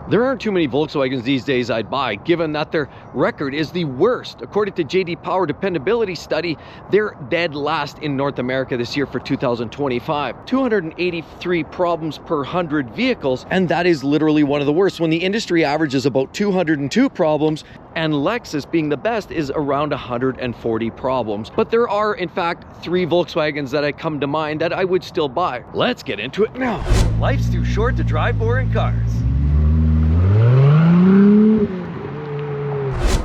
There aren't too many Volkswagens these days I'd buy, given that their record is the worst. According to JD Power Dependability Study, they're dead last in North America this year for 2025. 283 problems per 100 vehicles, and that is literally one of the worst, when the industry average is about 202 problems, and Lexus, being the best, is around 140 problems. But there are, in fact, 3 Volkswagens that come to mind that I would still buy. Let's get into it now. Life's too short to drive boring cars.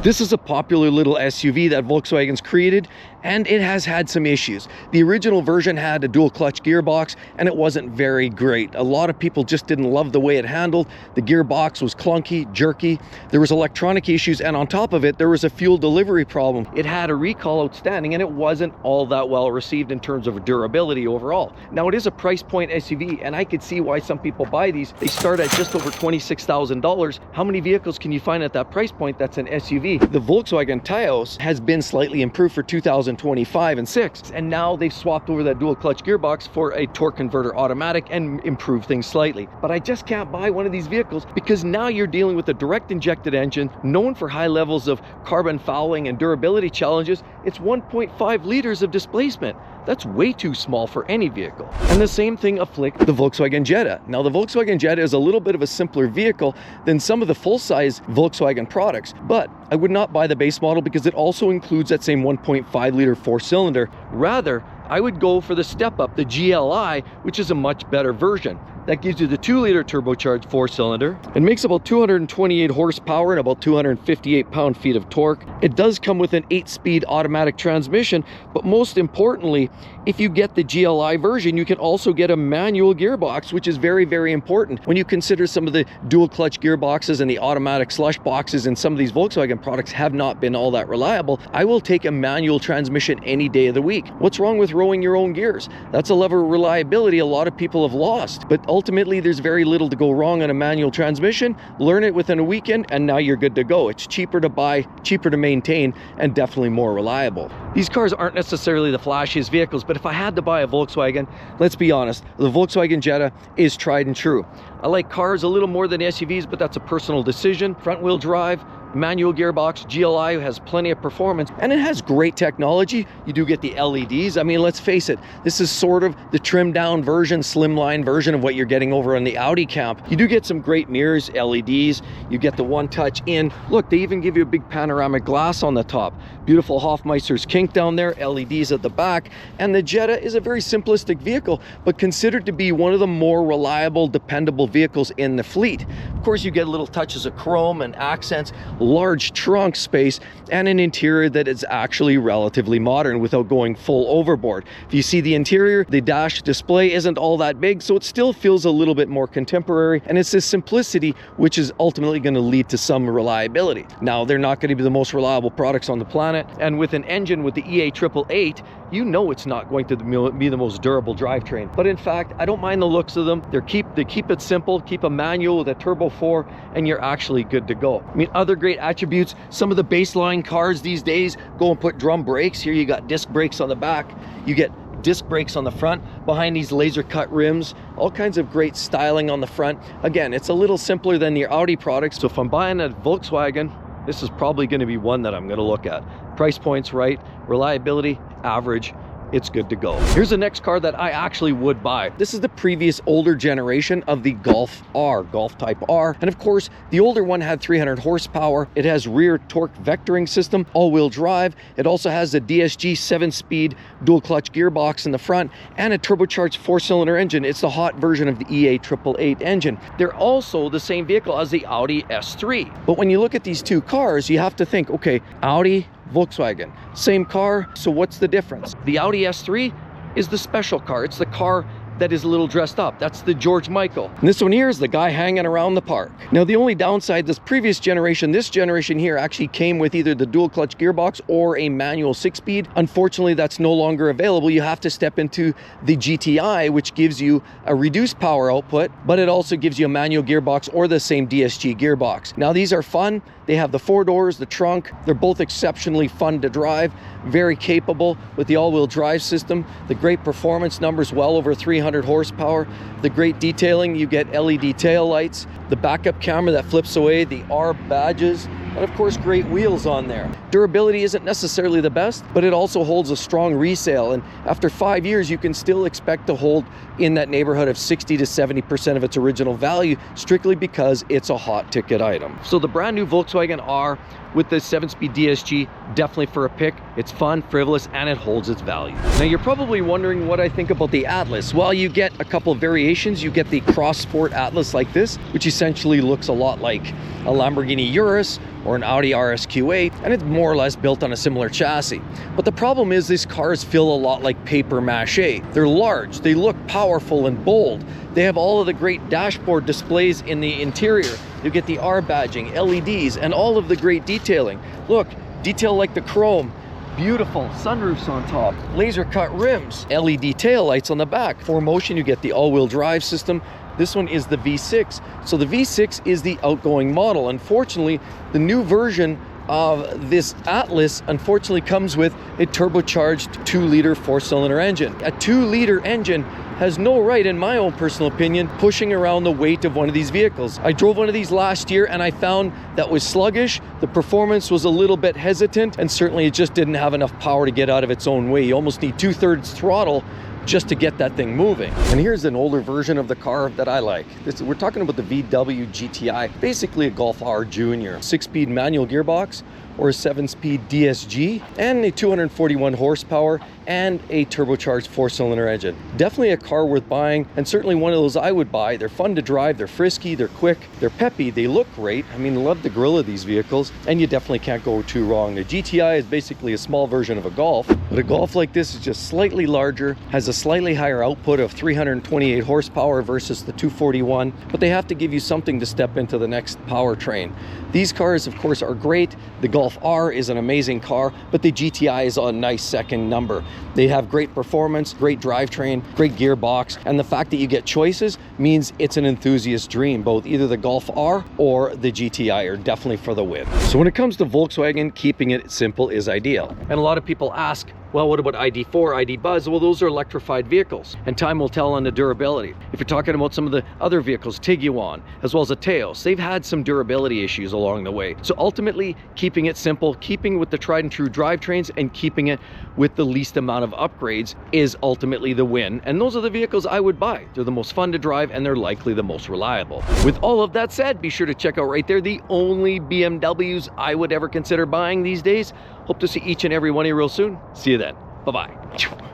This is a popular little SUV that Volkswagen's created, and it has had some issues. The original version had a dual clutch gearbox, and it wasn't very great. A lot of people just didn't love the way it handled. The gearbox was clunky, jerky. There was electronic issues, and on top of it, there was a fuel delivery problem. It had a recall outstanding, and it wasn't all that well received in terms of durability overall. Now, it is a price point SUV, and I could see why some people buy these. They start at just over $26,000. How many vehicles can you find at that price point that's an SUV? The Volkswagen Taos has been slightly improved for 2025 and 6, and now they've swapped over that dual clutch gearbox for a torque converter automatic and improved things slightly. But I just can't buy one of these vehicles because now you're dealing with a direct injected engine known for high levels of carbon fouling and durability challenges. It's 1.5 liters of displacement. That's way too small for any vehicle. And the same thing afflicts the Volkswagen Jetta. Now, the Volkswagen Jetta is a little bit of a simpler vehicle than some of the full-size Volkswagen products, but I would not buy the base model because it also includes that same 1.5 liter 4-cylinder. Rather, I would go for the step up, the GLI, which is a much better version. That gives you the 2-liter turbocharged 4-cylinder. It makes about 228 horsepower and about 258 pound-feet of torque. It does come with an 8-speed automatic transmission, but most importantly, if you get the GLI version, you can also get a manual gearbox, which is very, very important. When you consider some of the dual clutch gearboxes and the automatic slush boxes in some of these Volkswagen products have not been all that reliable, I will take a manual transmission any day of the week. What's wrong with rolling your own gears? That's a level of reliability a lot of people have lost, but ultimately there's very little to go wrong on a manual transmission. Learn it within a weekend and now you're good to go. It's cheaper to buy, cheaper to maintain, and definitely more reliable. These cars aren't necessarily the flashiest vehicles, but if I had to buy a Volkswagen, let's be honest, the Volkswagen Jetta is tried and true. I like cars a little more than SUVs, but that's a personal decision. Front wheel drive, manual gearbox, GLI has plenty of performance, and it has great technology. You do get the LEDs. I mean, let's face it, this is sort of the trimmed down version, slimline version of what you're getting over on the Audi camp. You do get some great mirrors, LEDs. You get the one touch in. Look, they even give you a big panoramic glass on the top. Beautiful Hofmeister's kink down there, LEDs at the back, and the Jetta is a very simplistic vehicle, but considered to be one of the more reliable, dependable vehicles in the fleet. Of course, you get little touches of chrome and accents, large trunk space, and an interior that is actually relatively modern without going full overboard. If you see the interior, the dash display isn't all that big, so it still feels a little bit more contemporary, and it's this simplicity which is ultimately going to lead to some reliability. Now, they're not going to be the most reliable products on the planet, and with an engine with the EA888, you know it's not going to be the most durable drivetrain. But in fact, I don't mind the looks of them. They keep it simple, keep a manual with a turbo 4, and you're actually good to go. I mean, other great attributes, some of the baseline cars these days go and put drum brakes. Here you got disc brakes on the back. You get disc brakes on the front, behind these laser cut rims, all kinds of great styling on the front. Again, it's a little simpler than the Audi products. So if I'm buying a Volkswagen, this is probably going to be one that I'm going to look at. Price point's right, reliability, average, it's good to go. Here's the next car that I actually would buy. This is the previous older generation of the Golf R, Golf Type R. And of course, the older one had 300 horsepower. It has rear torque vectoring system, all-wheel drive. It also has a DSG 7-speed dual clutch gearbox in the front and a turbocharged 4-cylinder engine. It's the hot version of the EA888 engine. They're also the same vehicle as the Audi S3. But when you look at these two cars, you have to think, okay, Audi, Volkswagen, same car, so what's the difference? The Audi S3 is the special car. It's the car that is a little dressed up. That's the George Michael. And this one here is the guy hanging around the park. Now, the only downside, this generation here actually came with either the dual clutch gearbox or a manual 6-speed. Unfortunately, that's no longer available. You have to step into the GTI, which gives you a reduced power output, but it also gives you a manual gearbox or the same DSG gearbox. Now, these are fun. They have the 4 doors, the trunk. They're both exceptionally fun to drive, very capable with the all-wheel drive system. The great performance numbers, well over 300 200 horsepower. The great detailing, you get LED tail lights, the backup camera that flips away, the R badges, and of course great wheels on there. Durability isn't necessarily the best, but it also holds a strong resale, and after 5 years you can still expect to hold in that neighborhood of 60 to 70% of its original value, strictly because it's a hot ticket item. So the brand new Volkswagen R with the 7-speed DSG, definitely for a pick. It's fun, frivolous, and it holds its value. Now you're probably wondering what I think about the Atlas. Well, you get a couple of variations. You get the Cross Sport Atlas like this, which essentially looks a lot like a Lamborghini Urus or an Audi RSQ8, and it's more or less built on a similar chassis. But the problem is these cars feel a lot like paper mache. They're large, they look powerful and bold. They have all of the great dashboard displays in the interior. You get the R badging, LEDs, and all of the great detailing. Look, detail like the chrome, beautiful sunroofs on top, laser cut rims, LED tail lights on the back. For motion, you get the all-wheel drive system. This one is the V6. So the V6 is the outgoing model. Unfortunately, the new version of this Atlas unfortunately comes with a turbocharged 2-liter 4-cylinder engine. A 2-liter engine has no right, in my own personal opinion, pushing around the weight of one of these vehicles. I drove one of these last year and I found that was sluggish, the performance was a little bit hesitant, and certainly it just didn't have enough power to get out of its own way. You almost need 2/3 throttle just to get that thing moving. And here's an older version of the car that I like. We're talking about the VW GTI, basically a Golf R Junior. 6-speed manual gearbox or a 7-speed DSG, and a 241 horsepower and a turbocharged 4-cylinder engine. Definitely a car worth buying, and certainly one of those I would buy. They're fun to drive, they're frisky, they're quick, they're peppy, they look great. I mean, love the grille of these vehicles, and you definitely can't go too wrong. The GTI is basically a small version of a Golf, but a Golf like this is just slightly larger, has a slightly higher output of 328 horsepower versus the 241, but they have to give you something to step into the next powertrain. These cars, of course, are great. The Golf R is an amazing car, but the GTI is a nice second number. They have great performance, great drivetrain, great gearbox, and the fact that you get choices means it's an enthusiast dream. Both either the Golf R or the GTI are definitely for the win. So when it comes to Volkswagen, keeping it simple is ideal. And a lot of people ask, well, what about ID4, ID Buzz? Well, those are electrified vehicles, and time will tell on the durability. If you're talking about some of the other vehicles, Tiguan, as well as a Taos, they've had some durability issues along the way. So ultimately, keeping it simple, keeping with the tried and true drivetrains, and keeping it with the least amount of upgrades is ultimately the win. And those are the vehicles I would buy. They're the most fun to drive, and they're likely the most reliable. With all of that said, be sure to check out right there the only BMWs I would ever consider buying these days. Hope to see each and every one of you real soon. See you then. Bye-bye.